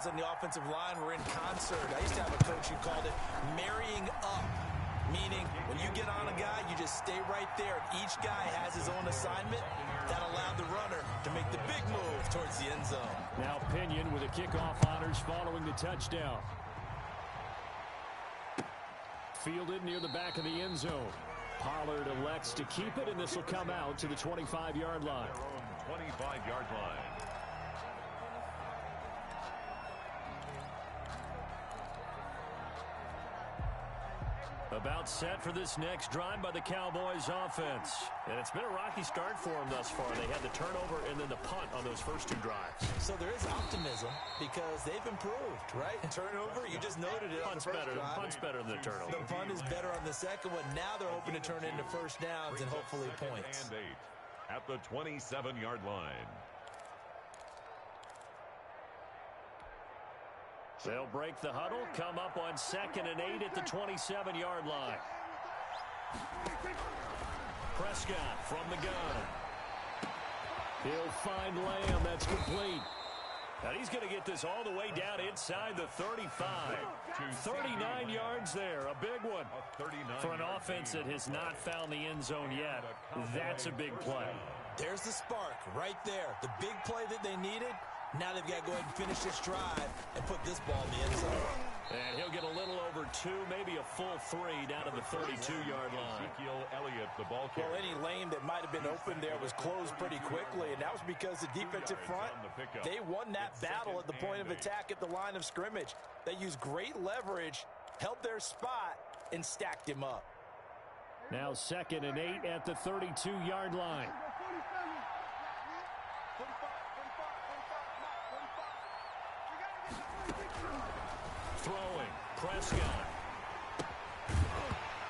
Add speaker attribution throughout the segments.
Speaker 1: And the offensive line were in concert. I used to have a coach who called it marrying up, meaning when you get on a guy, you just stay right there. Each guy has his own assignment. That allowed the runner to make the big move towards the end zone.
Speaker 2: Now Pinion with a kickoff honors following the touchdown. Fielded near the back of the end zone. Pollard elects to keep it, and this will come out to the 25-yard line.
Speaker 3: 25-yard line.
Speaker 2: About set for this next drive by the Cowboys offense. And it's been a rocky start for them thus far. They had the turnover and then the punt on those first two drives.
Speaker 1: So there is optimism because they've improved, right? Turnover, you just noted it on the first drive.
Speaker 2: Punt's better than the turnover.
Speaker 1: The punt is better on the second one. Now they're hoping to turn into first downs and hopefully points.
Speaker 3: And 8 at the 27-yard line.
Speaker 2: They'll break the huddle, come up on 2nd and 8 at the 27-yard line. Prescott from the gun. He'll find Lamb. That's complete. And he's going to get this all the way down inside the 35. 39 yards there, a big one. For an offense that has not found the end zone yet, that's a big play.
Speaker 1: There's the spark right there. The big play that they needed. Now they've got to go ahead and finish this drive and put this ball in the end zone.
Speaker 2: And he'll get a little over 2, maybe a full 3 down to the 32-yard line.
Speaker 3: Ezekiel Elliott, the ball carrier.
Speaker 1: Well, any lane that might have been open there was closed pretty quickly, and that was because the defensive front, they won that battle at the point of attack at the line of scrimmage. They used great leverage, held their spot, and stacked him up.
Speaker 2: Now 2nd and 8 at the 32-yard line. Throwing, Prescott.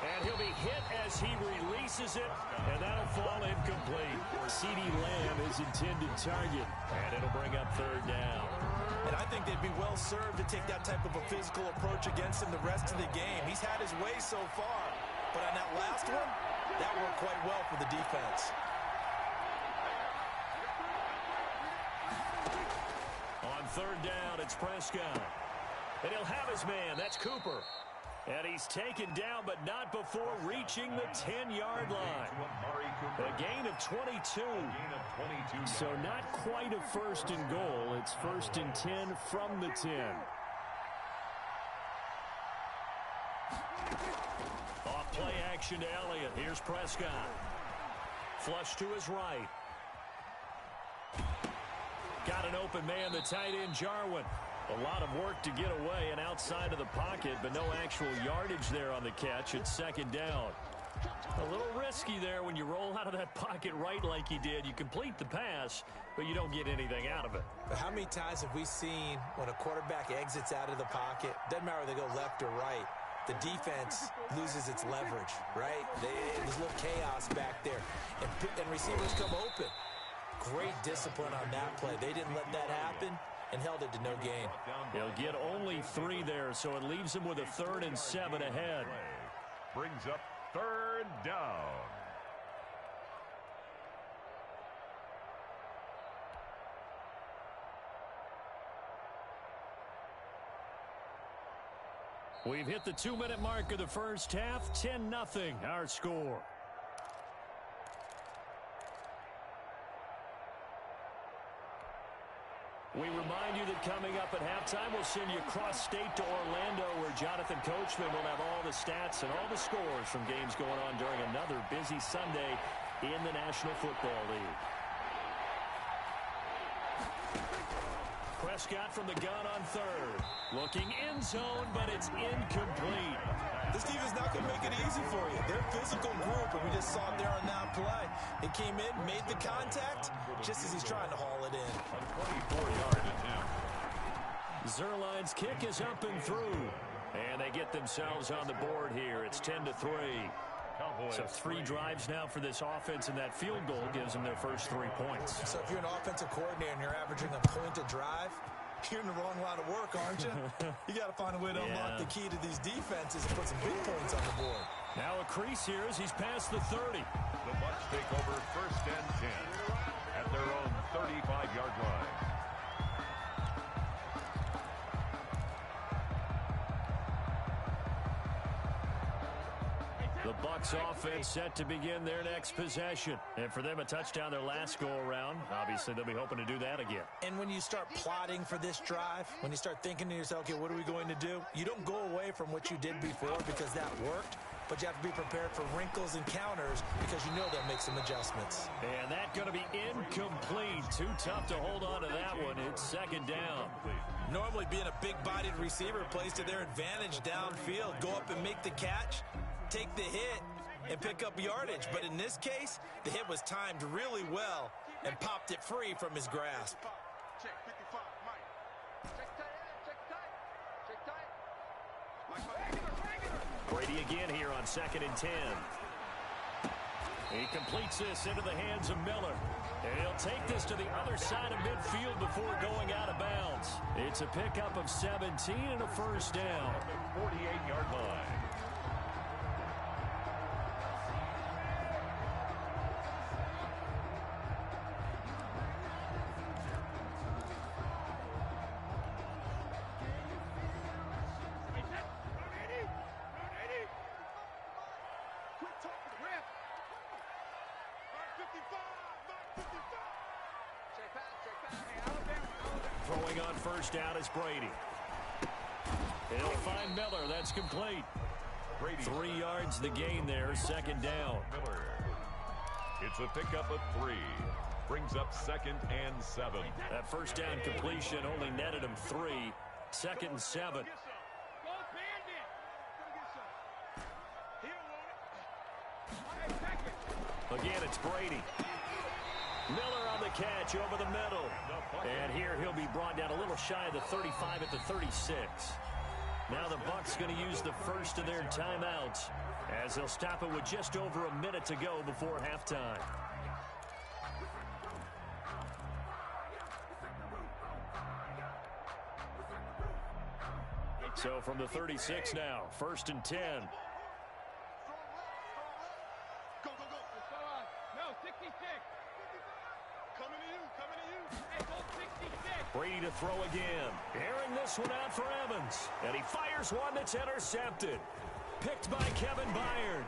Speaker 2: And he'll be hit as he releases it, and that'll fall incomplete. CeeDee Lamb is intended target, and it'll bring up 3rd down.
Speaker 1: And I think they'd be well served to take that type of a physical approach against him the rest of the game. He's had his way so far, but on that last one, that worked quite well for the defense.
Speaker 2: On 3rd down, it's Prescott. And he'll have his man. That's Cooper. And he's taken down, but not before reaching the 10-yard line. A gain of 22. So not quite a 1st and goal. It's 1st and 10 from the 10. Off play action to Elliott. Here's Prescott. Flush to his right. Got an open man, the tight end, Jarwin. A lot of work to get away and outside of the pocket, but no actual yardage there on the catch. It's 2nd down. A little risky there when you roll out of that pocket right like he did. You complete the pass, but you don't get anything out of it.
Speaker 1: But how many times have we seen when a quarterback exits out of the pocket, doesn't matter whether they go left or right, the defense loses its leverage, right? There's a little chaos back there, and receivers come open. Great discipline on that play. They didn't let that happen and held it to no gain.
Speaker 2: He'll get only 3 there, so it leaves him with a 3rd and 7 ahead.
Speaker 3: Brings up 3rd down.
Speaker 2: We've hit the 2-minute mark of the first half. 10-0 our score. We remind you that coming up at halftime, we'll send you cross-state to Orlando, where Jonathan Coachman will have all the stats and all the scores from games going on during another busy Sunday in the National Football League. Prescott from the gun on 3rd. Looking end zone, but it's incomplete.
Speaker 1: This defense not going to make it easy for you. They're a physical group, and we just saw it there on that play. It came in, made the contact, just as he's trying to haul it in.
Speaker 3: A 24-yard attempt.
Speaker 2: Zerline's kick is up and through. And they get themselves on the board here. It's 10-3. So 3 drives now for this offense, and that field goal gives them their first 3 points.
Speaker 1: So if you're an offensive coordinator and you're averaging a point a drive, you're in the wrong line of work, aren't you? You got to find a way to unlock the key to these defenses and put some big points on the board.
Speaker 2: Now a crease here as he's past the 30.
Speaker 3: The Bucs take over 1st and 10 at their own 35-yard line.
Speaker 2: The Bucs offense set to begin their next possession. And for them, a touchdown their last go-around. Obviously, they'll be hoping to do that again.
Speaker 1: And when you start plotting for this drive, when you start thinking to yourself, okay, what are we going to do? You don't go away from what you did before because that worked, but you have to be prepared for wrinkles and counters because you know they'll make some adjustments.
Speaker 2: And that's going to be incomplete. Too tough to hold on to that one. It's second down.
Speaker 1: Normally being a big-bodied receiver plays to their advantage downfield. Go up and make the catch, take the hit, and pick up yardage. But in this case, the hit was timed really well and popped it free from his grasp.
Speaker 4: Check 55, Mike. Check tight.
Speaker 2: Brady again here on 2nd and 10. He completes this into the hands of Miller. And he'll take this to the other side of midfield before going out of bounds. It's a pickup of 17 and a first down.
Speaker 3: 48-yard line.
Speaker 2: Throwing on first down is Brady. He'll find Miller. That's complete.
Speaker 3: Brady.
Speaker 2: 3 yards the gain there. Second down.
Speaker 3: Miller. It's a pickup of 3. Brings up 2nd and 7.
Speaker 2: That first down completion only netted him 3. 2nd and 7. Again, it's Brady. Miller on the catch over the middle. And here he'll be brought down a little shy of the 35 at the 36. Now the Bucs going to use the first of their timeouts as they'll stop it with just over a minute to go before halftime. So from the 36 now, 1st and 10.
Speaker 4: Go. No, 66. Coming to you. Hey, go 66.
Speaker 2: Brady to throw again. Airing this one out for Evans. And he fires one that's intercepted. Picked by Kevin Byard.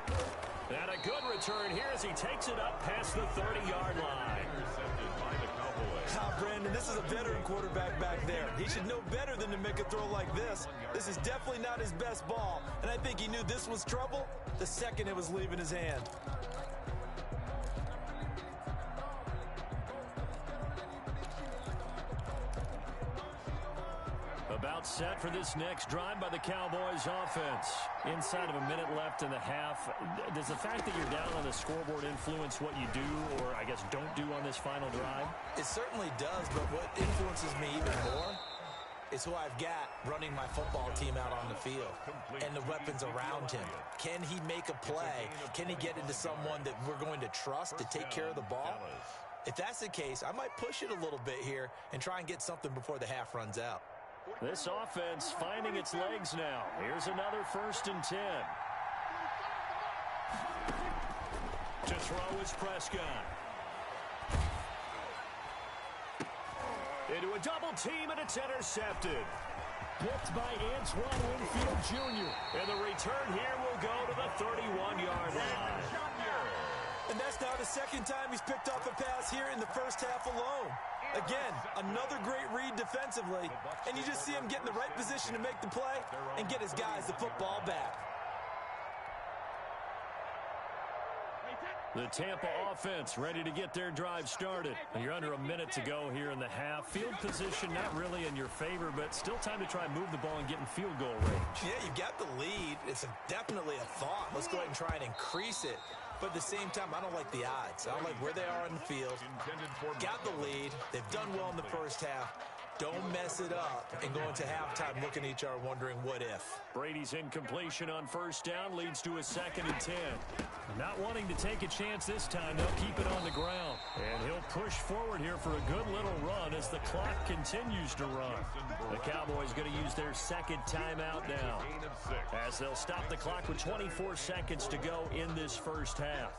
Speaker 2: And a good return here as he takes it up past the 30-yard line.
Speaker 3: Intercepted by the Cowboys.
Speaker 1: Now, Brandon, this is a veteran quarterback back there. He should know better than to make a throw like this. This is definitely not his best ball. And I think he knew this was trouble the second it was leaving his hand.
Speaker 2: About set for this next drive by the Cowboys offense. Inside of a minute left in the half. Does the fact that you're down on the scoreboard influence what you do, or I guess don't do on this final drive?
Speaker 1: It certainly does, but what influences me even more is who I've got running my football team out on the field and the weapons around him. Can he make a play? Can he get into someone that we're going to trust to take care of the ball? If that's the case, I might push it a little bit here and try and get something before the half runs out.
Speaker 2: This offense finding its legs now. Here's another 1st and 10. To throw is Prescott. Into a double team, and it's intercepted. Picked by Antoine Winfield Jr. And the return here will go to the 31-yard line.
Speaker 1: And that's now the second time he's picked off a pass here in the first half alone. Again, another great read defensively, and you just see him get in the right position to make the play and get his guys the football back.
Speaker 2: The Tampa offense ready to get their drive started. You're under a minute to go here in the half. Field position not really in your favor, but still time to try and move the ball and get in field goal range.
Speaker 1: Yeah, you've got the lead. It's definitely a thought. Let's go ahead and try and increase it. But at the same time, I don't like the odds. I don't like where they are on the field. Got the lead. They've done well in the first half. Don't mess it up and go into halftime looking at each other wondering what if.
Speaker 2: Brady's incompletion on first down leads to a 2nd and 10. Not wanting to take a chance this time, they'll keep it on the ground. And he'll push forward here for a good little run as the clock continues to run. The Cowboys going to use their 2nd timeout now, as they'll stop the clock with 24 seconds to go in this first half.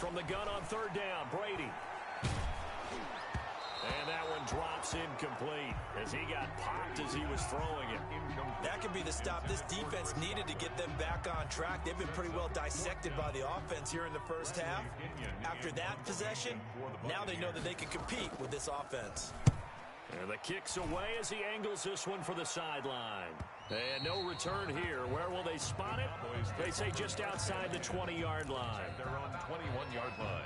Speaker 2: from the gun on third down. Brady. And that one drops incomplete as he got popped as he was throwing it.
Speaker 1: That could be the stop this defense needed to get them back on track. They've been pretty well dissected by the offense here in the first half. After that possession, now they know that they can compete with this offense.
Speaker 2: And the kick's away as he angles this one for the sideline. And no return here. Where will they spot it? They say just outside the 20-yard line.
Speaker 3: They're on 21-yard line.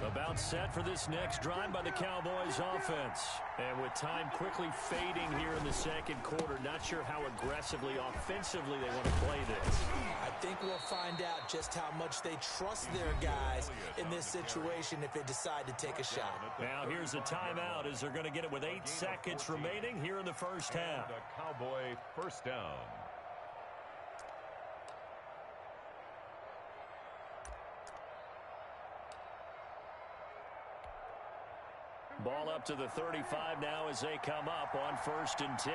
Speaker 2: About set for this next drive by the Cowboys offense. And with time quickly fading here in the second quarter, not sure how aggressively, offensively they want to play this.
Speaker 1: I think we'll find out just how much they trust their guys in this situation if they decide to take a shot.
Speaker 2: Now here's a timeout as they're going to get it with 8 seconds remaining here in the first half.
Speaker 3: The Cowboy first down.
Speaker 2: Ball up to the 35 now as they come up on 1st and 10.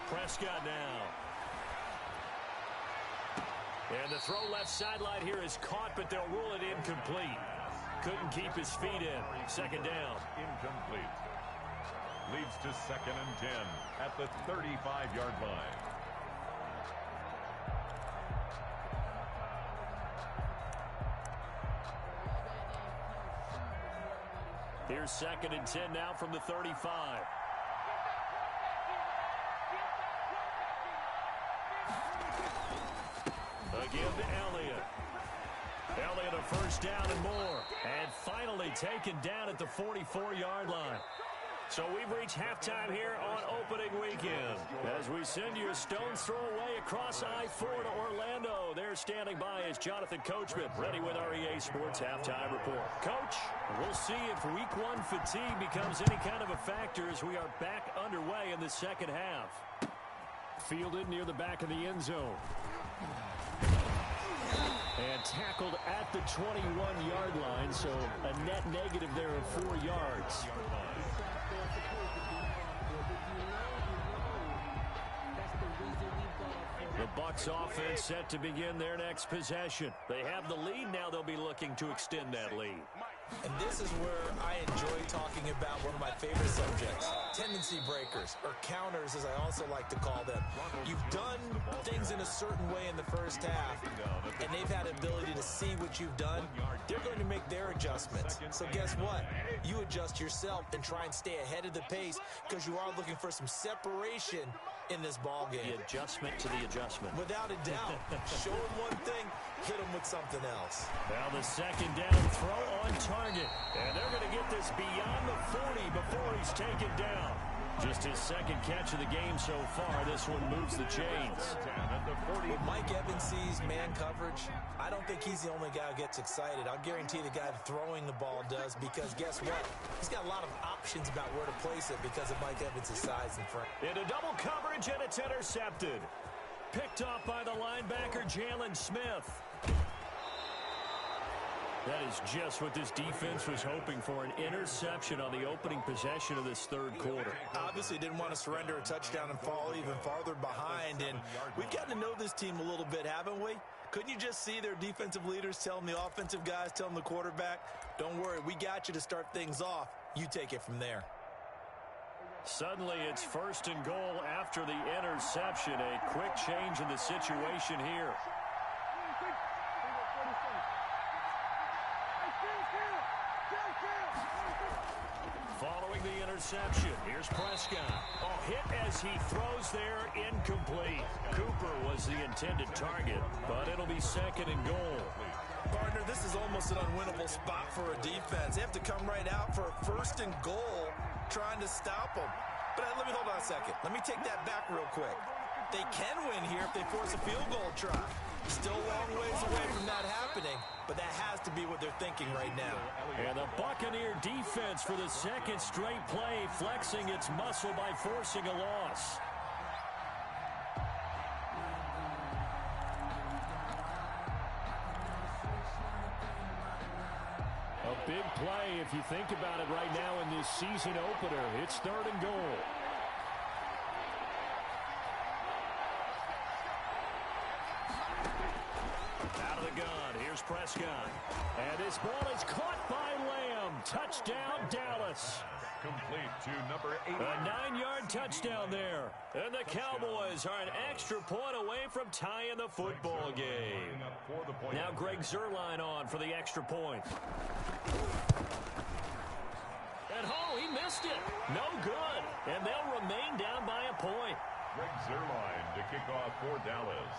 Speaker 2: Prescott now. And the throw left sideline here is caught, but they'll rule it incomplete. Couldn't keep his feet in. Second down.
Speaker 3: Incomplete. Leads to 2nd and 10 at the 35-yard line.
Speaker 2: Here's 2nd and 10 now from the 35. Again to Elliott. Elliott a first down and more. And finally taken down at the 44-yard line. So we've reached halftime here on opening weekend. As we send you a stone's throw away across I-4 to Orlando. There standing by is Jonathan Coachman, ready with our EA Sports Halftime Report. Coach, we'll see if Week 1 fatigue becomes any kind of a factor as we are back underway in the second half. Fielded near the back of the end zone. And tackled at the 21-yard line, so a net negative there of 4 yards. The Bucs offense set to begin their next possession. They have the lead. Now they'll be looking to extend that lead.
Speaker 1: And this is where I enjoy talking about one of my favorite subjects, tendency breakers, or counters as I also like to call them. You've done things in a certain way in the first half, and they've had ability to see what you've done. They're going to make their adjustments. So guess what? You adjust yourself and try and stay ahead of the pace because you are looking for some separation in this ball game.
Speaker 2: The adjustment to the adjustment.
Speaker 1: Without a doubt. Show them one thing, hit them with something else.
Speaker 2: Now the second down throw on target. And they're going to get this beyond the 40 before he's taken down. Just his second catch of the game so far. This one moves the chains.
Speaker 1: When Mike Evans sees man coverage, I don't think he's the only guy who gets excited. I'll guarantee the guy throwing the ball does, because guess what? He's got a lot of options about where to place it because of Mike Evans' size and frame.
Speaker 2: Into double coverage, and it's intercepted. Picked off by the linebacker, Jalen Smith. That is just what this defense was hoping for, an interception on the opening possession of this third quarter.
Speaker 1: Obviously didn't want to surrender a touchdown and fall even farther behind, and we've gotten to know this team a little bit, haven't we? Couldn't you just see their defensive leaders telling the offensive guys, telling the quarterback, don't worry, we got you to start things off. You take it from there.
Speaker 2: Suddenly it's 1st and goal after the interception. A quick change in the situation here. Following the interception, here's Prescott. Oh, hit as he throws there, incomplete. Cooper was the intended target, but it'll be 2nd and goal.
Speaker 1: Partner, this is almost an unwinnable spot for a defense. They have to come right out for a 1st and goal trying to stop them. But let me hold on a second. Let me take that back real quick. They can win here if they force a field goal try. Still a long ways away from that happening, but that has to be what they're thinking right now.
Speaker 2: And the Buccaneer defense for the second straight play, flexing its muscle by forcing a loss. play if you think about it right now in this season opener. It's 3rd and goal. Out of the gun, here's Prescott. And this ball is caught by Lamb. Touchdown, Dallas.
Speaker 3: Complete to number 8.
Speaker 2: A 9-yard touchdown there. And the Cowboys are an extra point away from tying the football game. Now Greg Zuerlein on for the extra point. And he missed it. No good. And they'll remain down by a point.
Speaker 3: Greg Zuerlein to kick off for Dallas.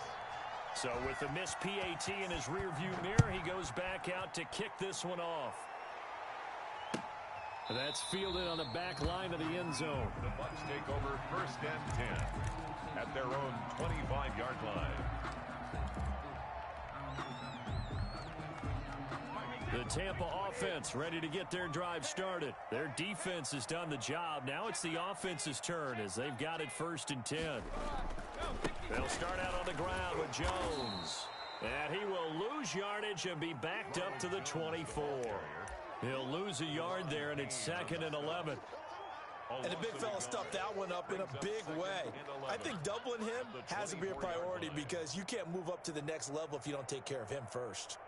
Speaker 2: So with the missed PAT in his rearview mirror, he goes back out to kick this one off. That's fielded on the back line of the end zone.
Speaker 3: The Bucs take over 1st and 10 at their own 25-yard line.
Speaker 2: The Tampa offense ready to get their drive started. Their defense has done the job. Now it's the offense's turn as they've got it 1st and 10. They'll start out on the ground with Jones. And he will lose yardage and be backed up to the 24. He'll lose a yard there, and it's 2nd and 11.
Speaker 1: And the big fella stuffed that one up in a big way. I think doubling him has to be a priority because you can't move up to the next level if you don't take care of him first.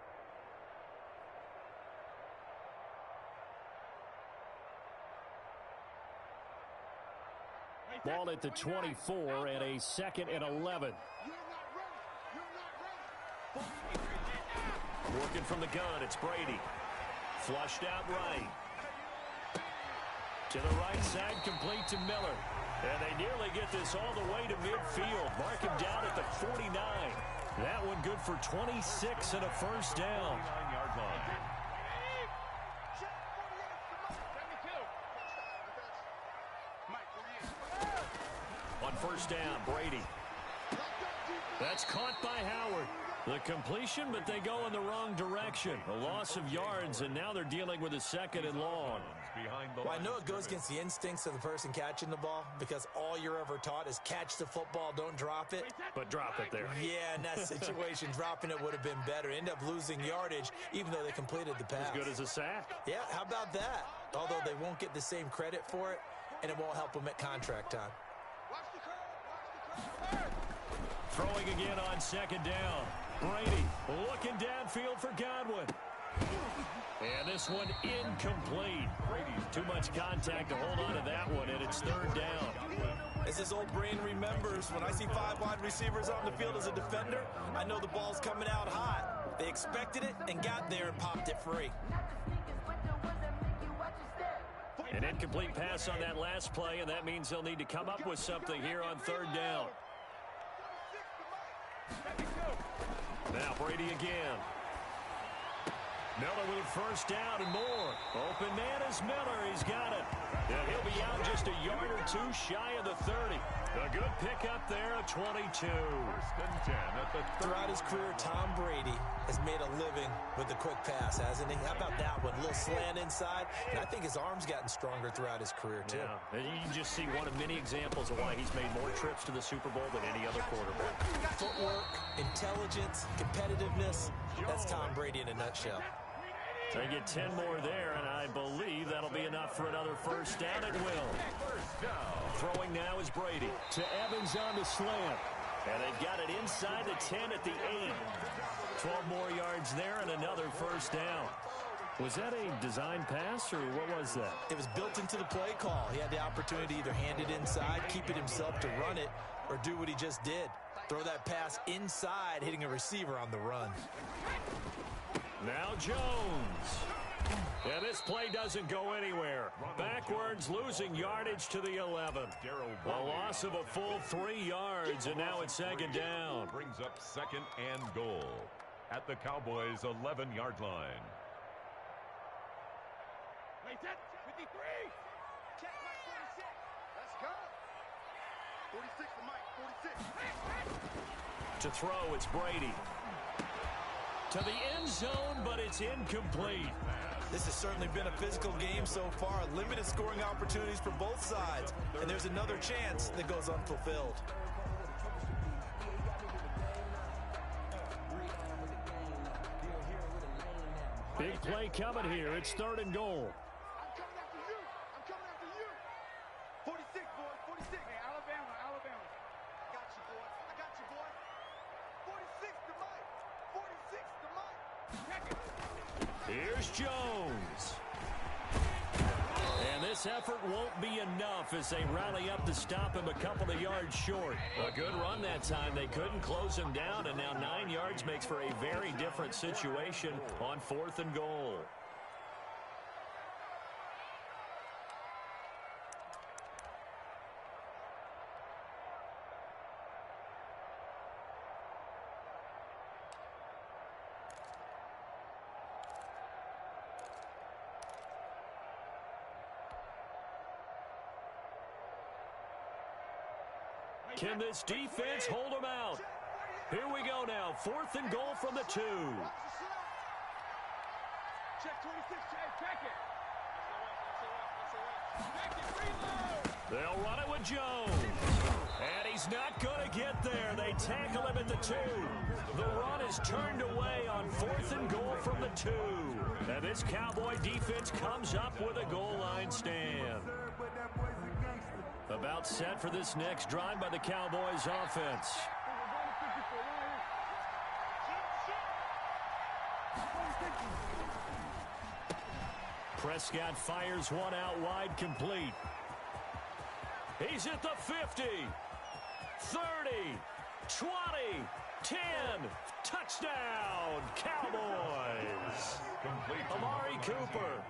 Speaker 2: Ball at the 24 and a 2nd and 11. Working from the gun, it's Brady. Flushed out right. To the right side, complete to Miller. And they nearly get this all the way to midfield. Mark him down at the 49. That one good for 26 and a 1st down.
Speaker 3: 9-yard line.
Speaker 2: On 1st down, Brady. That's caught by Howard. The completion, but they go in the wrong direction. A loss of yards, and now they're dealing with a 2nd and long.
Speaker 1: Well, I know it goes against the instincts of the person catching the ball because all you're ever taught is catch the football, don't drop it.
Speaker 2: But drop it there.
Speaker 1: Yeah, in that situation, dropping it would have been better. End up losing yardage, even though they completed the pass.
Speaker 2: As good as a sack.
Speaker 1: Yeah, how about that? Although they won't get the same credit for it, and it won't help them at contract time.
Speaker 2: Throwing again on 2nd down. Brady looking downfield for Godwin. And this one incomplete. Too much contact to hold on to that one, and it's 3rd down.
Speaker 1: As this old brain remembers, when I see 5 wide receivers on the field as a defender, I know the ball's coming out hot. They expected it and got there and popped it free.
Speaker 2: An incomplete pass on that last play, and that means they'll need to come up with something here on 3rd down. Now Brady again. Miller with 1st down and more. Open man is Miller. He's got it. And he'll be out just a yard or 2 shy of the 30. A good pickup there at 22.
Speaker 3: 1st and 10 at the 30.
Speaker 1: Throughout his career, Tom Brady has made a living with the quick pass, hasn't he? How about that one? A little slant inside. And I think his arm's gotten stronger throughout his career, too.
Speaker 2: Yeah, and you can just see one of many examples of why he's made more trips to the Super Bowl than any other quarterback.
Speaker 1: Footwork, intelligence, competitiveness. That's Tom Brady in a nutshell.
Speaker 2: They get 10 more there, and I believe that'll be enough for another 1st down. It will.
Speaker 3: 1st down.
Speaker 2: Throwing now is Brady to Evans on the slant. And they've got it inside the 10 at the 8. 12 more yards there and another 1st down. Was that a design pass, or what was that?
Speaker 1: It was built into the play call. He had the opportunity to either hand it inside, keep it himself to run it, or do what he just did. Throw that pass inside, hitting a receiver on the run.
Speaker 2: Now Jones. And this play doesn't go anywhere. Backwards, losing yardage to the 11. A loss of a full 3 yards, and now it's 2nd down.
Speaker 3: Brings up 2nd and goal at the Cowboys' 11-yard line.
Speaker 4: Wait, that 53. Check Mike 46. Let's go. 46 to Mike 46.
Speaker 2: To throw, it's Brady. To the end zone, but it's incomplete.
Speaker 1: This has certainly been a physical game so far. Limited scoring opportunities for both sides. And there's another chance that goes unfulfilled.
Speaker 2: Big play coming here. It's 3rd and goal.
Speaker 4: I'm coming after you. I'm coming after you. 46, boy. 46. Hey, Alabama. I got you, boy. I got you, boy. 46 to Mike. 46 to Mike. Check it.
Speaker 2: Here's Jones. And this effort won't be enough as they rally up to stop him a couple of yards short. A good run that time. They couldn't close him down, and now 9 yards makes for a very different situation on 4th and goal. Can this defense hold them out? Here we go now. 4th and goal from the 2.
Speaker 4: Check 26. Check it.
Speaker 2: They'll run it with Jones. And he's not going to get there. They tackle him at the 2. The run is turned away on 4th and goal from the 2. And this Cowboy defense comes up with a goal line stand. About set for this next drive by the Cowboys offense. Prescott fires one out wide, complete. He's at the 50, 30, 20, 10. Touchdown, Cowboys. Amari Cooper,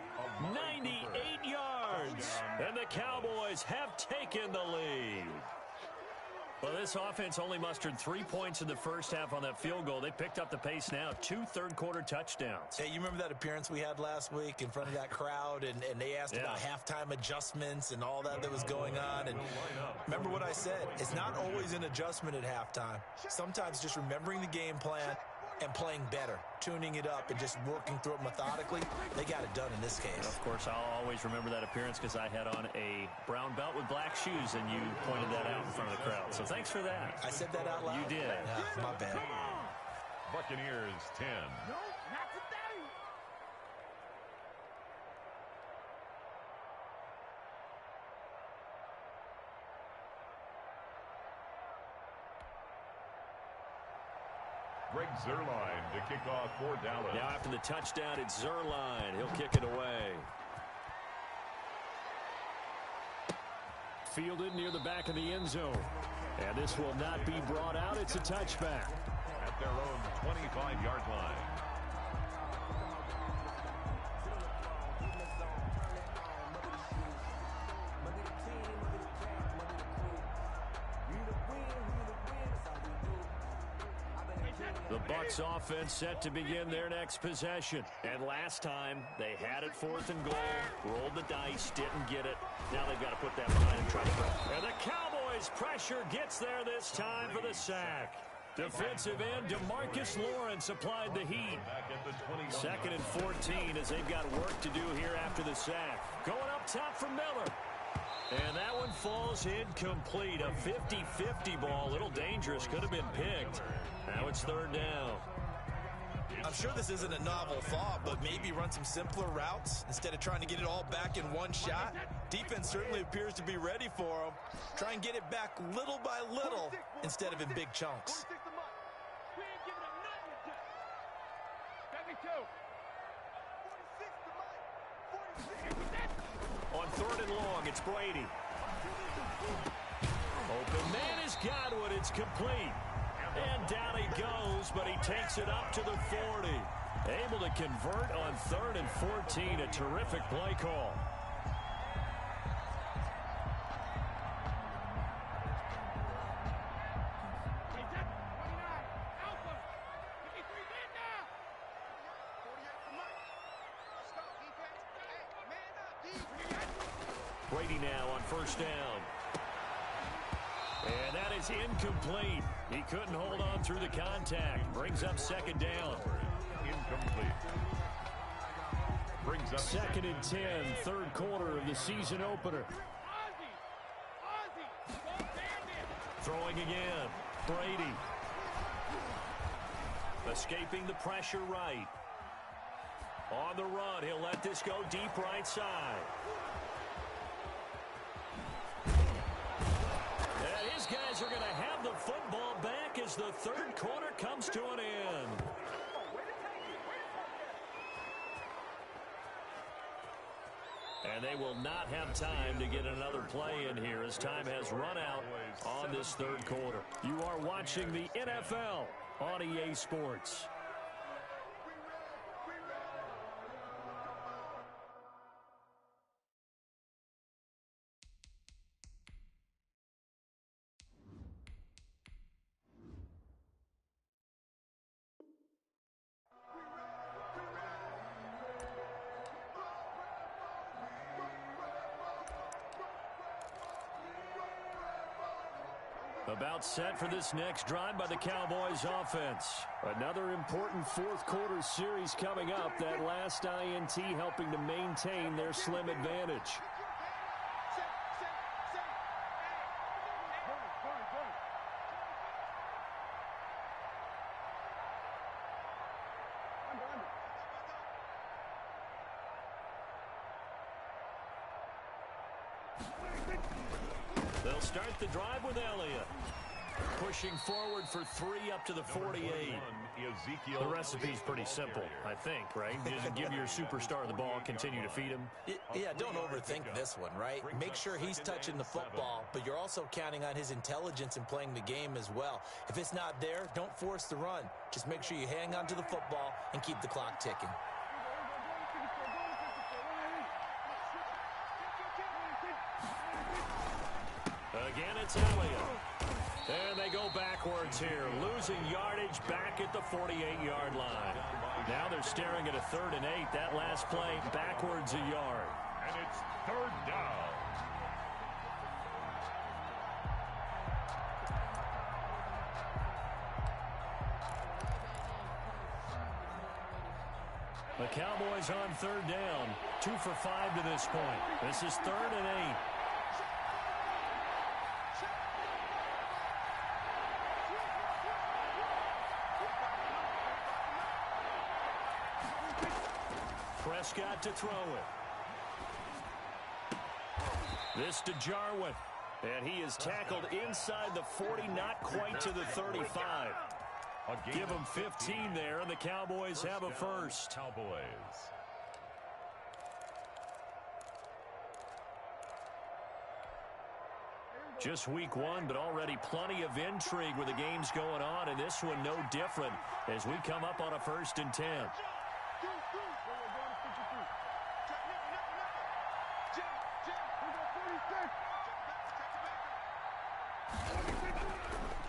Speaker 2: 98 yards. And the Cowboys have taken the lead. Well, this offense only mustered 3 points in the first half on that field goal. They picked up the pace now. 2 third-quarter touchdowns.
Speaker 1: Hey, you remember that appearance we had last week in front of that crowd, and they asked about halftime adjustments and all that was going on. And remember what I said. It's not always an adjustment at halftime. Sometimes just remembering the game plan and playing better, tuning it up and just working through it methodically. They got it done in this case.
Speaker 2: Of course, I'll always remember that appearance because I had on a brown belt with black shoes, and you pointed that out in front of the crowd. So thanks for that.
Speaker 1: I said that out loud?
Speaker 2: You did.
Speaker 1: Yeah, my bad.
Speaker 3: Buccaneers 10.
Speaker 4: No, not today.
Speaker 3: Greg Zuerlein to kick off for Dallas.
Speaker 2: Now after the touchdown, it's Zuerlein. He'll kick it away. Fielded near the back of the end zone. And this will not be brought out. It's a touchback.
Speaker 3: At their own 25-yard line.
Speaker 2: The Bucs offense set to begin their next possession. And last time, they had it 4th and goal, rolled the dice, didn't get it. Now they've got to put that behind and try to break. And the Cowboys' pressure gets there this time for the sack. Defensive end DeMarcus Lawrence applied the heat. 2nd and 14 as they've got work to do here after the sack. Going up top for Miller. And that one falls incomplete. A 50-50 ball. A little dangerous. Could have been picked. Now it's 3rd down.
Speaker 1: I'm sure this isn't a novel thought, but maybe run some simpler routes instead of trying to get it all back in one shot. Defense certainly appears to be ready for them. Try and get it back little by little instead of in big chunks.
Speaker 4: We ain't giving up nothing. 72. 46 to Mike. 46.
Speaker 2: On 3rd and long, it's Brady. Open man is Godwin. It's complete. And down he goes, but he takes it up to the 40. Able to convert on 3rd and 14. A terrific play call. Brady now on 1st down. And that is incomplete. He couldn't hold on through the contact. Brings up 2nd down.
Speaker 3: Incomplete. Brings up
Speaker 2: 2nd and 10, 3rd quarter of the season opener. Throwing again. Brady. Escaping the pressure right. On the run, he'll let this go deep right side. And his guys are going to have the football back as the third quarter comes to an end. And they will not have time to get another play in here as time has run out on this third quarter. You are watching the NFL on EA Sports. About set for this next drive by the Cowboys offense. Another important fourth quarter series coming up. That last INT helping to maintain their slim advantage. They'll start the drive with Elliott. Pushing forward for 3 up to the 48. The recipe's pretty simple, I think, right? Just give your superstar the ball, continue to feed him.
Speaker 1: Yeah, don't overthink this one, right? Make sure he's touching the football, but you're also counting on his intelligence in playing the game as well. If it's not there, don't force the run. Just make sure you hang on to the football and keep the clock ticking.
Speaker 2: Again, it's Elliott. And they go backwards here, losing yardage back at the 48-yard line. Now they're staring at a 3rd and 8. That last play backwards a yard.
Speaker 3: And it's 3rd down.
Speaker 2: The Cowboys on 3rd down. 2 for 5 to this point. This is 3rd and 8. Prescott to throw it. This to Jarwin. And he is tackled inside the 40, not quite to the 35. Give him 15 there, and the Cowboys have a first.
Speaker 3: Cowboys.
Speaker 2: Just week 1, but already plenty of intrigue with the games going on, and this one no different as we come up on a 1st and 10.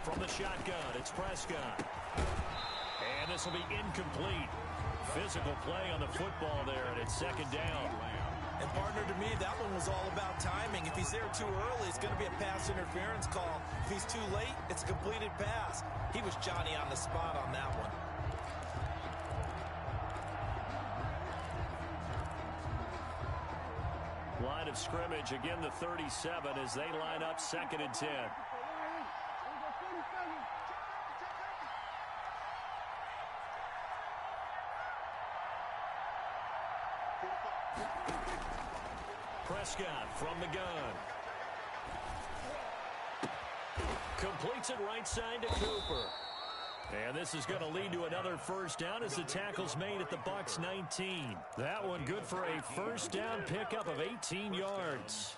Speaker 2: From the shotgun, it's Prescott. And this will be incomplete. Physical play on the football there, and it's 2nd down.
Speaker 1: And partner, to me, that one was all about timing. If he's there too early, it's going to be a pass interference call. If he's too late, it's a completed pass. He was Johnny on the spot on that one.
Speaker 2: Line of scrimmage, again the 37 as they line up 2nd and 10. Prescott from the gun. Completes it right side to Cooper. And this is going to lead to another 1st down as the tackle's made at the Bucs 19. That one good for a 1st down pickup of 18 yards.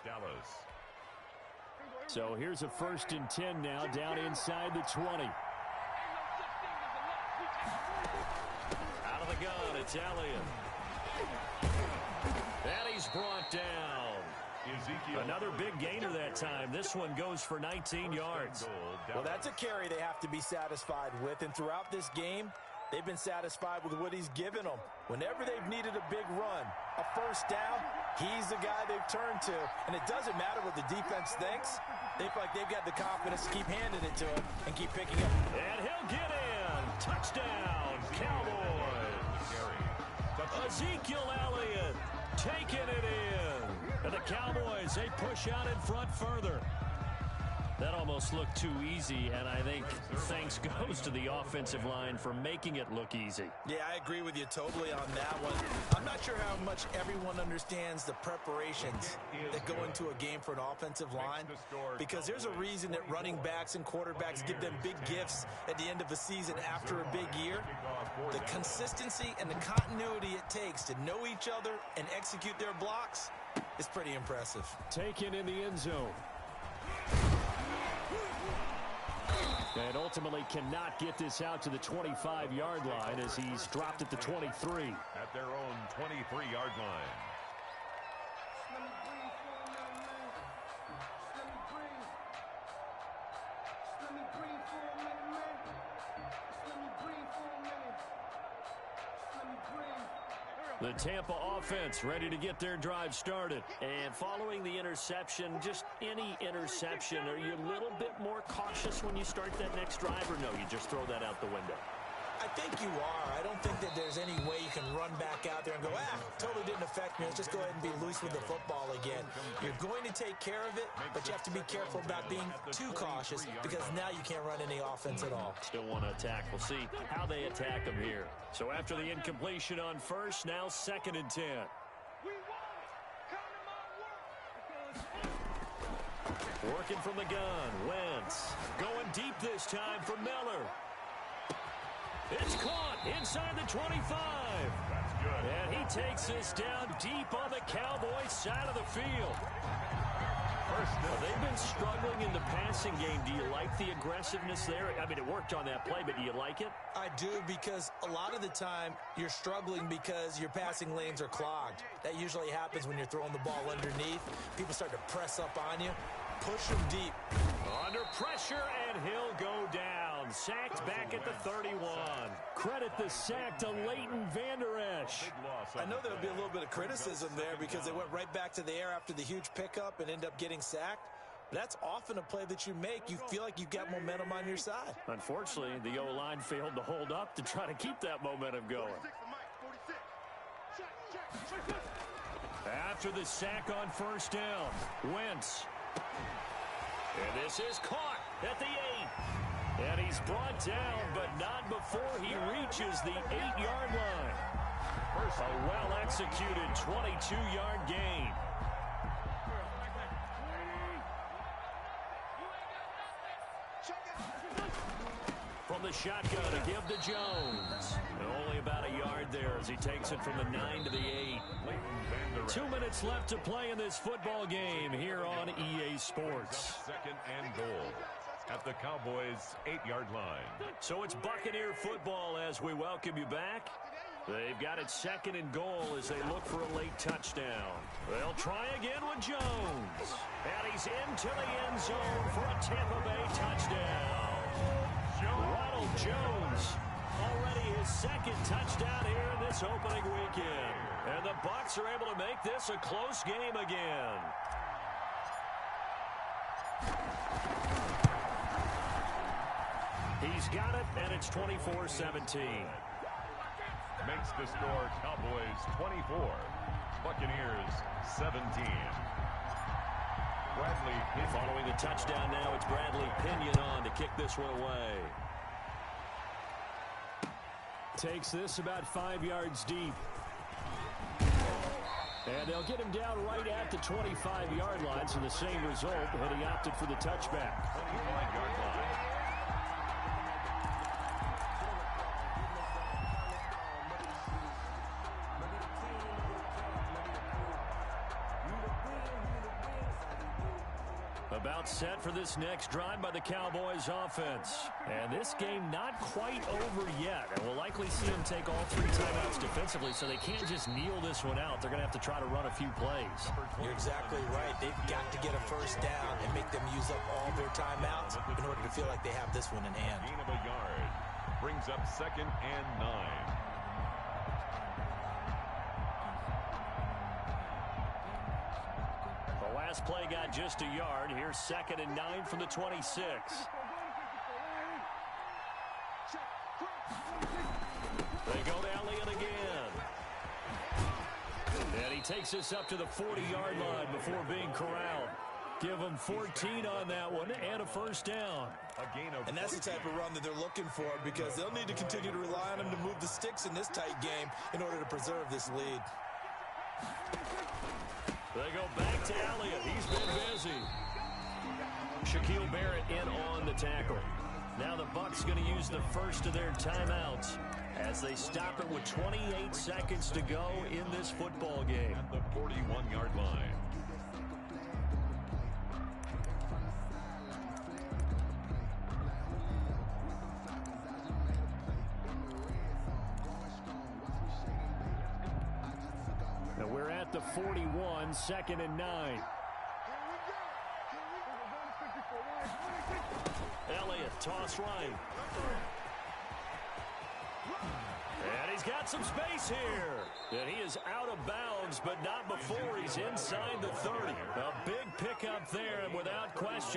Speaker 2: So here's a 1st and 10 now down inside the 20. Out of the gun, it's Elliott. And he's brought down. Another big gainer that time. This one goes for 19 yards.
Speaker 1: Well, that's a carry they have to be satisfied with. And throughout this game, they've been satisfied with what he's given them. Whenever they've needed a big run, a 1st down, he's the guy they've turned to. And it doesn't matter what the defense thinks. They feel like they've got the confidence to keep handing it to him and keep picking up.
Speaker 2: And he'll get in. Touchdown, Cowboys. Ezekiel Elliott taking it in. And the Cowboys, they push out in front further. That almost looked too easy, and I think thanks goes to the offensive line for making it look easy.
Speaker 1: Yeah, I agree with you totally on that one. I'm not sure how much everyone understands the preparations that go into a game for an offensive line, because there's a reason that running backs and quarterbacks give them big gifts at the end of a season after a big year. The consistency and the continuity it takes to know each other and execute their blocks is pretty impressive.
Speaker 2: Taken in the end zone. And ultimately cannot get this out to the 25-yard line as he's dropped at the 23.
Speaker 3: At their own 23-yard line.
Speaker 2: The Tampa offense ready to get their drive started. And following the interception, just any interception, are you a little bit more cautious when you start that next drive, or no, you just throw that out the window?
Speaker 1: I think you are. I don't think that there's any way you can run back out there and go, totally didn't affect me. Let's just go ahead and be loose with the football again. You're going to take care of it, but you have to be careful about being too cautious, because now you can't run any offense at all.
Speaker 2: Still want to attack. We'll see how they attack them here. So after the incompletion on first, now 2nd and 10. Working from the gun, Wentz. Going deep this time for Miller. It's caught inside the 25.
Speaker 3: That's good.
Speaker 2: And he takes this down deep on the Cowboys side of the field. They've been struggling in the passing game. Do you like the aggressiveness there? I mean, it worked on that play, but do you like it?
Speaker 1: I do, because a lot of the time you're struggling because your passing lanes are clogged. That usually happens when you're throwing the ball underneath. People start to press up on you. Push him deep.
Speaker 2: Under pressure, and he'll go down. Sacked back at the 31. Credit the sack to Leighton Vander Esch.
Speaker 1: I know there'll be a little bit of criticism there because they went right back to the air after the huge pickup and end up getting sacked. That's often a play that you make. You feel like you've got momentum on your side.
Speaker 2: Unfortunately, the O-line failed to hold up to try to keep that momentum going. After the sack on first down, Wentz. And this is caught at the 8. And he's brought down, but not before he reaches the 8-yard line. A well-executed 22-yard gain. From the shotgun to give to Jones. And only about a yard there as he takes it from the 9 to the 8. 2 minutes left to play in this football game here on EA Sports.
Speaker 3: 2nd and goal at the Cowboys' 8-yard line.
Speaker 2: So it's Buccaneer football as we welcome you back. They've got it 2nd and goal as they look for a late touchdown. They'll try again with Jones. And he's into the end zone for a Tampa Bay touchdown. Ronald Jones, already his 2nd touchdown here in this opening weekend. And the Bucs are able to make this a close game again. He's got it, and it's 24-17.
Speaker 3: Makes the score Cowboys 24, Buccaneers 17. Bradley,
Speaker 2: following the touchdown now, it's Bradley Pinion on to kick this one away. Takes this about 5 yards deep. And they'll get him down right at the 25-yard line, so the same result, but he opted for the touchback.
Speaker 3: 25-yard line.
Speaker 2: About set for this next drive by the Cowboys offense. And this game not quite over yet. And we'll likely see them take all 3 timeouts defensively, so they can't just kneel this one out. They're going to have to try to run a few plays.
Speaker 1: You're exactly right. They've got to get a first down and make them use up all their timeouts in order to feel like they have this one in hand.
Speaker 3: Gain of a yard brings up 2nd and 9.
Speaker 2: Last play got just a yard. Here's 2nd and 9 from the 26. They go to Elliott again. And he takes us up to the 40-yard line before being corralled. Give them 14 on that one and a first down.
Speaker 3: A gain of
Speaker 1: And that's the type of run that they're looking for because they'll need to continue to rely on him to move the sticks in this tight game in order to preserve this lead.
Speaker 2: They go back to Elliott. He's been busy. Shaquille Barrett in on the tackle. Now the Bucs going to use the first of their timeouts as they stop it with 28 seconds to go in this football game.
Speaker 3: At the 41-yard line.
Speaker 2: Now we're at the 41, 2nd and 9. Elliott, toss right. And he's got some space here. And he is out of bounds, but not before he's inside the 30. A big pickup there, and without question.